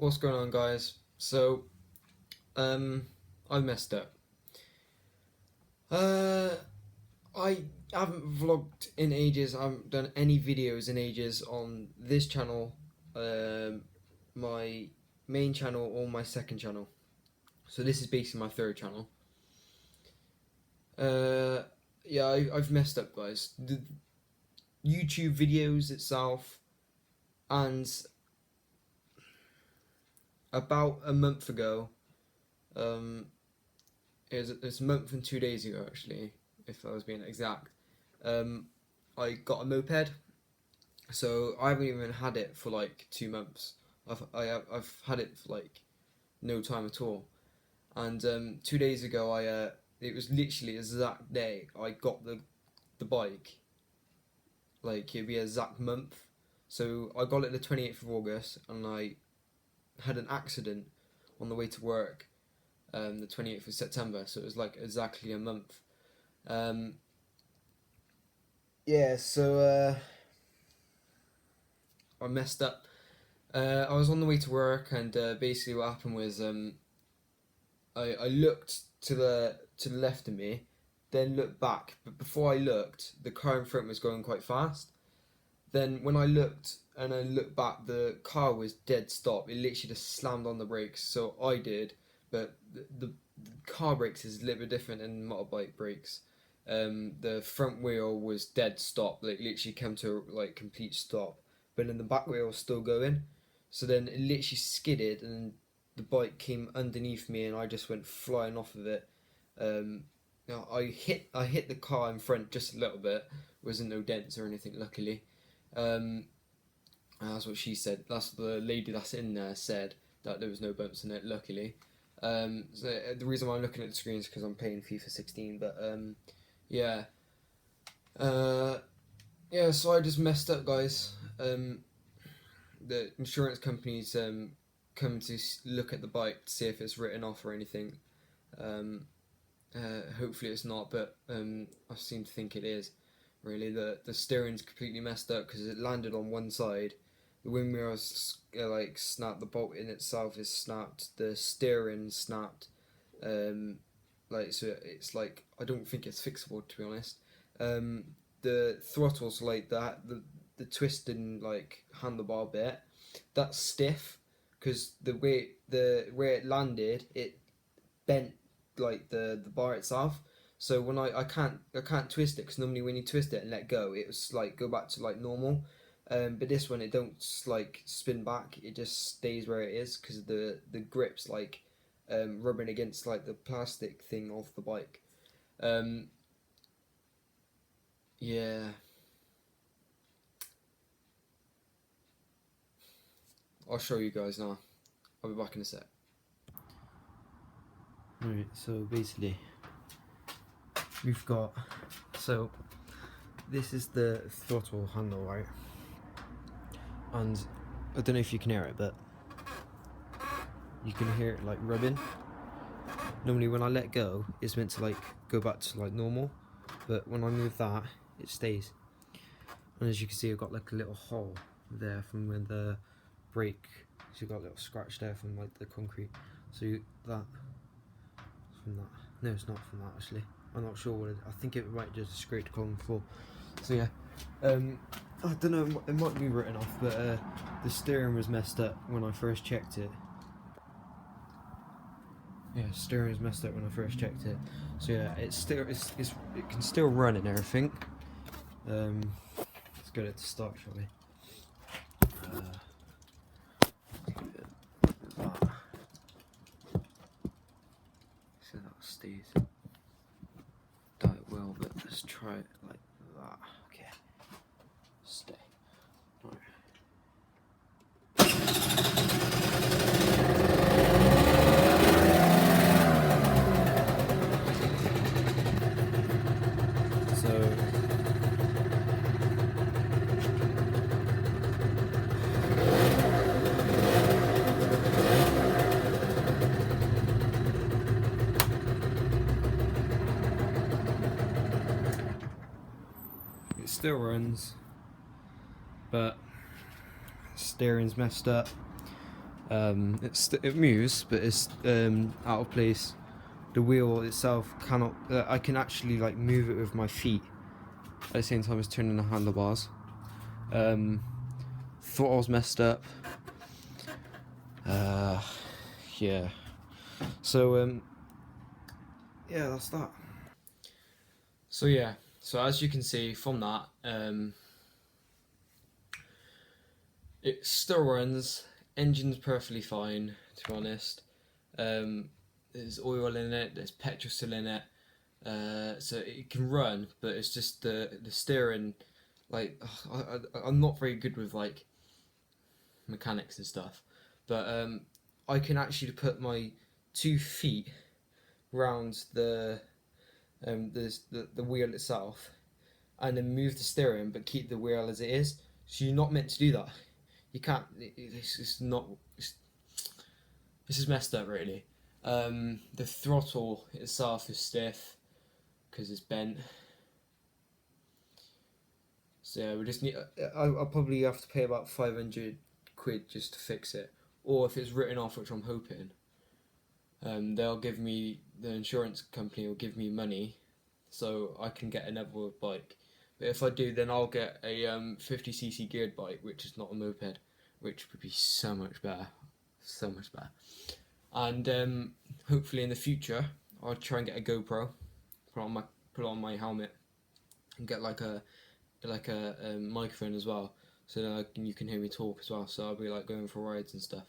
What's going on, guys? So, I messed up. Uh, I haven't vlogged in ages. I haven't done any videos in ages on this channel, my main channel or my second channel. So this is basically my third channel. Uh, yeah, I've messed up, guys. The YouTube videos itself, and about a month ago, um, it's a month and 2 days ago actually, if I was being exact. I got a moped, so I haven't even had it for like 2 months. I've had it for like no time at all. And 2 days ago, it was literally the exact day I got the bike. Like it'd be a exact month. So I got it the 28th of August, and I had an accident on the way to work, the 28th of September. So it was like exactly a month. Um, yeah, so I messed up. I was on the way to work, and basically what happened was I looked to the left of me, then looked back. But before I looked, the car in front was going quite fast. Then when I looked and I looked back, the car was dead stop. It literally just slammed on the brakes. So I did, but the car brakes is a little bit different than motorbike brakes. The front wheel was dead stop, like literally came to like complete stop, but then the back wheel was still going. So then it literally skidded, and the bike came underneath me, and I just went flying off of it. Um, I hit the car in front just a little bit. Wasn't no dents or anything, luckily. Um, that's what she said. That's what the lady that's in there said, that there was no bumps in it, luckily. So the reason why I'm looking at the screen is because I'm playing FIFA 16. But yeah, uh, yeah. So I just messed up, guys. The insurance companies come to look at the bike to see if it's written off or anything. Um, Hopefully it's not, but I seem to think it is. Really, the steering's completely messed up because it landed on one side. The wing mirrors like snapped. The bolt in itself is snapped. The steering snapped. So it's like I don't think it's fixable, to be honest. The throttle's like that. The twisting like handlebar bit, that's stiff because the way it landed, it bent like the bar itself. So when I can't twist it, because normally when you twist it and let go, it was like go back to like normal. But this one, it don't like spin back. It just stays where it is because the grips like rubbing against like the plastic thing of the bike. Um, yeah, I'll show you guys now. I'll be back in a sec. Right, so basically we've got, so this is the throttle handle, right? And I don't know if you can hear it, but you can hear it like rubbing. Normally when I let go, it's meant to like go back to like normal, but when I move that, it stays. And as you can see, I've got like a little hole there from when the brake, so you've got a little scratch there from like the concrete. So that, from that, no, it's not from that actually. I'm not sure what it, I think it might just scrape the floor. So yeah, I don't know, it might be written off, but the steering was messed up when I first checked it. Yeah, steering was messed up when I first checked it. So yeah, it can still run and everything. Let's get it to start, shall we? So that stays. Doubt it will, but let's try it like that. Okay. Stay. Right. So it still runs, but steering's messed up. It moves, but it's out of place. The wheel itself cannot. I can actually like move it with my feet at the same time as turning the handlebars. Thought I was messed up. Yeah. So yeah, that's that. So yeah. So as you can see from that, it still runs. Engine's perfectly fine, to be honest. There's oil in it. There's petrol still in it. So it can run, but it's just the steering. Like I'm not very good with like mechanics and stuff, but I can actually put my 2 feet round the wheel itself, and then move the steering, but keep the wheel as it is. So you're not meant to do that. You can't. It's not. This is messed up, really. The throttle itself is stiff because it's bent. So yeah, we just need. I'll probably have to pay about 500 quid just to fix it, or if it's written off, which I'm hoping, they'll give me the insurance company will give me money, so I can get another bike. But if I do, then I'll get a 50cc geared bike, which is not a moped, which would be so much better, so much better. And hopefully in the future, I'll try and get a GoPro, put on my helmet, and get like a microphone as well, so that you can hear me talk as well. So I'll be like going for rides and stuff.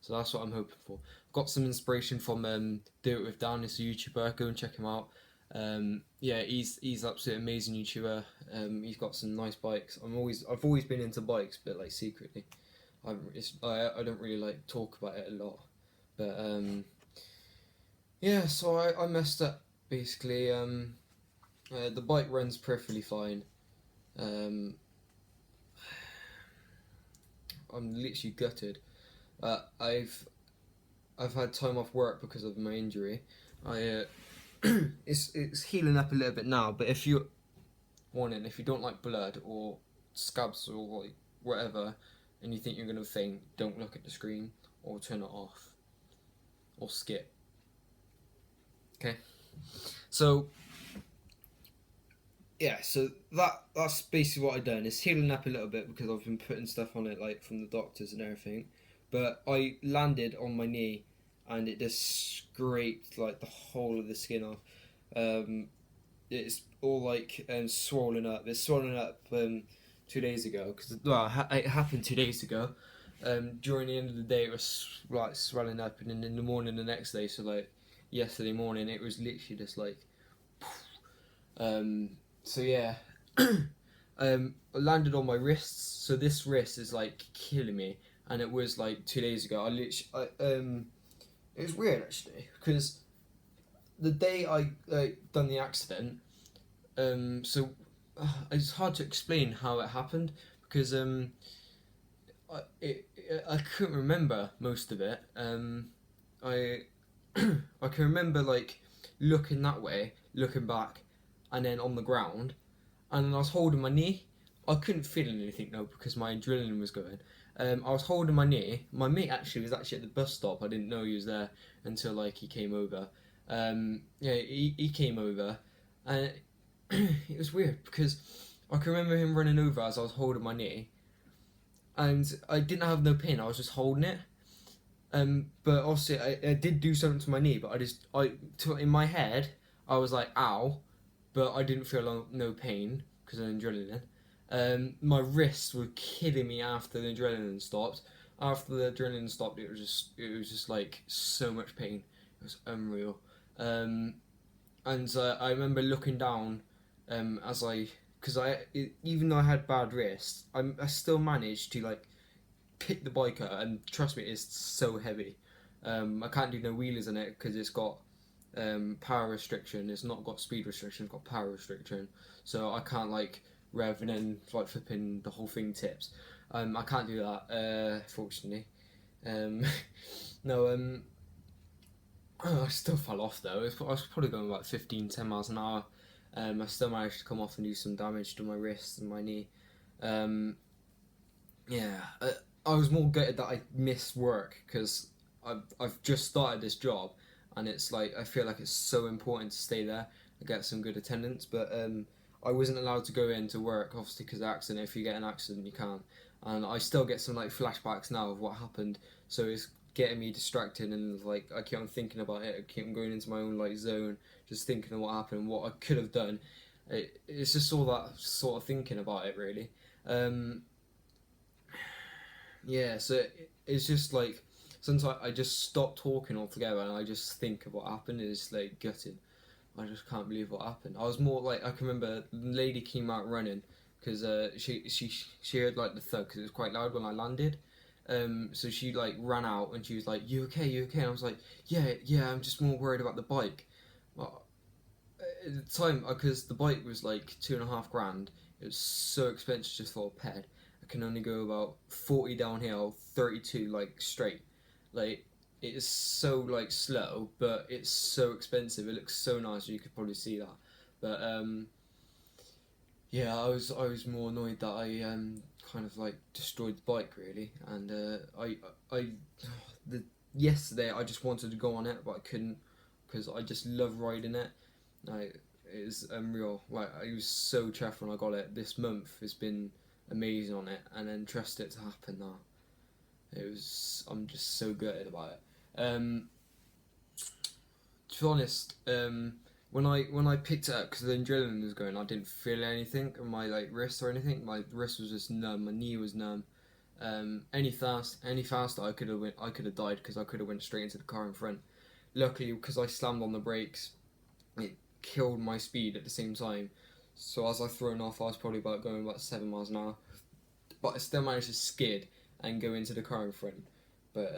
So that's what I'm hoping for. Got some inspiration from Do It With Dan. It's a YouTuber. Go and check him out. Yeah, he's absolutely amazing YouTuber. He's got some nice bikes. I've always been into bikes, but like secretly. I don't really like talk about it a lot, but yeah. So I messed up basically. The bike runs perfectly fine. Um, I'm literally gutted. I've had time off work because of my injury. I it's healing up a little bit now, but if you if you don't like blood or scabs or like whatever, and you think you're gonna faint, don't look at the screen or turn it off or skip. Okay, so yeah, so that's basically what I've done. It's healing up a little bit because I've been putting stuff on it like from the doctors and everything. But I landed on my knee and it just scraped like the whole of the skin off. It's all like swollen up. It's swollen up 2 days ago because it happened 2 days ago. During the end of the day, it was like swelling up, and then in the morning the next day, so like yesterday morning, it was literally just like. So yeah, I landed on my wrists. So this wrist is like killing me, and it was like 2 days ago. It was weird actually because the day I done the accident, so it's hard to explain how it happened because I couldn't remember most of it. I I can remember like looking that way, looking back, and then on the ground, and then I was holding my knee. I couldn't feel anything though because my adrenaline was going. I was holding my knee. My mate was actually at the bus stop. I didn't know he was there until like he came over. Yeah, he came over, and it was weird because I can remember him running over as I was holding my knee, and I didn't have no pain. I was just holding it. But obviously I did do something to my knee, but in my head I was like ow, but I didn't feel no pain because of the adrenaline. My wrists were killing me after the adrenaline stopped. After the adrenaline stopped, it was just like so much pain. It was unreal. And I remember looking down, as because even though I had bad wrists, I still managed to like pick the bike up, and trust me, it's so heavy. I can't do no wheelies on it because it's got power restriction. It's not got speed restriction. It's got power restriction, so I can't like rev and then like flipping the whole thing tips. I can't do that, fortunately. Um, no, I still fell off though. I was probably going about 15, 10 miles an hour. I still managed to come off and do some damage to my wrist and my knee. Yeah, I was more gutted that I missed work because I've just started this job, and it's like I feel like it's so important to stay there and get some good attendance. But I wasn't allowed to go into work obviously because of accident. If you get an accident, you can't. And I still get some like flashbacks now of what happened. So it's getting me distracted, and like I keep on thinking about it. I keep on going into my own like zone, just thinking of what happened, and what I could have done. It's just all that sort of thinking about it really. Um, yeah, so it's just like sometimes I just stop talking altogether and I just think of what happened. And it's like gutted. I just can't believe what happened. I was more like I can remember the lady came out running because she heard like the thud because it was quite loud when I landed. So she like ran out and she was like, "You okay? You okay?" And I was like, "Yeah, yeah. I'm just more worried about the bike." Well, at the time, because the bike was like 2.5 grand, it was so expensive just for a ped. I can only go about 40 downhill, 32 like straight. Like it is so like slow, but it's so expensive. It looks so nice. You could probably see that, but yeah, I was more annoyed that I kind of like destroyed the bike really, and I the yesterday I just wanted to go on it, but I couldn't because I just love riding it. Like it is unreal. Like I was so chuffed when I got it. This month has been amazing on it, and then trust it to happen now. It was. I'm just so gutted about it. To be honest, when I picked it up because the adrenaline was going, I didn't feel anything on my like wrist or anything. My wrist was just numb. My knee was numb. Any faster, I could have died because I could have went straight into the car in front. Luckily, because I slammed on the brakes, it killed my speed at the same time. So as I thrown off, I was probably going about 7 miles an hour, but I still managed to skid and go into the car in front. But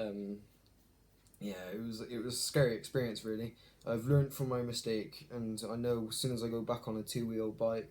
yeah, it was a scary experience really. I've learned from my mistake, and I know as soon as I go back on a two-wheel bike